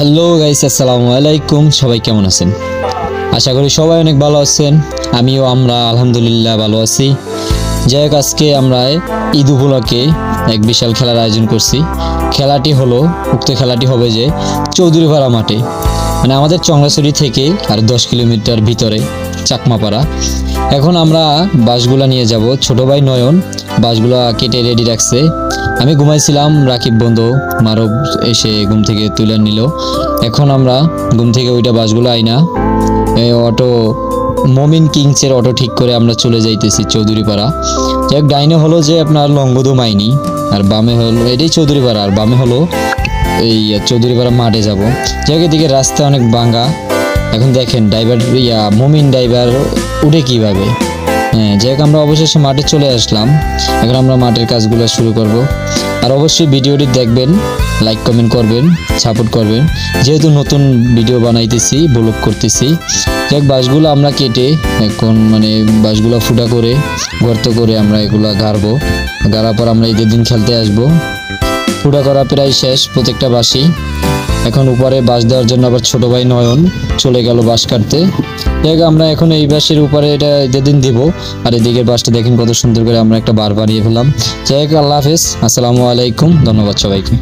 Hello guys, আসসালামু আলাইকুম। সবাই কেমন আছেন? আশা করি সবাই অনেক ভালো আছেন। আমরা আলহামদুলিল্লাহ ভালো আছি। যাই হোক, আজকে আমরা ঈদ উপলক্ষে এক বিশাল খেলার আয়োজন করছি। উক্ত খেলাটি হবে যে চৌধুরীপাড়া মাঠে, মানে আমাদের চংলাছড়ি থেকে আর 10 কিলোমিটার ভিতরে চাকমাপাড়া। এখন আমরা বাঁশগুলা নিয়ে যাব। ছোট ভাই নয়ন বাঁশগুলা কেটে রেডি রাখছে। আমি ঘুমাইছিলাম, রাকিব বন্ধু মারব এসে ঘুম থেকে তুলে নিল। এখন আমরা ঘুম থেকে ওইটা বাসগুলো আইনা অটো মমিন কিংসের অটো ঠিক করে আমরা চলে যাইতেছি চৌধুরীপাড়া। এক ডাইনে হলো যে আপনার লঙ্গদু মাইনি, আর বামে হলো এটাই চৌধুরীপাড়া, আর বামে হলো এই চৌধুরীপাড়া মাঠে যাব। যাক, এদিকে রাস্তা অনেক ভাঙা। এখন দেখেন ড্রাইভার মমিন ড্রাইভার উঠে কিভাবে। যাই হোক, আমরা অবশেষে মাঠে চলে আসলাম। এখন আমরা মাঠের কাজগুলো শুরু করব। আর অবশ্যই ভিডিওটি দেখবেন, লাইক কমেন্ট করবেন, সাপোর্ট করবেন, যেহেতু নতুন ভিডিও বানাইতেছি, ব্লগ করতেছি। যাক, বাঁশগুলো আমরা কেটে এখন বাঁশগুলো ফুটা করে গর্ত করে আমরা এগুলো গাড়ার পর আমরা ঈদের দিন খেলতে আসবো। ফুটা করা প্রায় শেষ প্রত্যেকটা বাঁশই। এখন উপরে বাঁশ দেওয়ার জন্য আবার ছোট ভাই নয়ন চলে গেল বাঁশ কাটতে। দেখ, আমরা এখন এই বাঁশের উপরে এটা ঈদের দিন দিব। আর এদিকের বাঁশটা দেখেন কত সুন্দর করে আমরা একটা বার বানিয়ে ফেললাম। যাই হোক, আল্লাহ হাফেজ, আসসালামু আলাইকুম, ধন্যবাদ সবাইকে।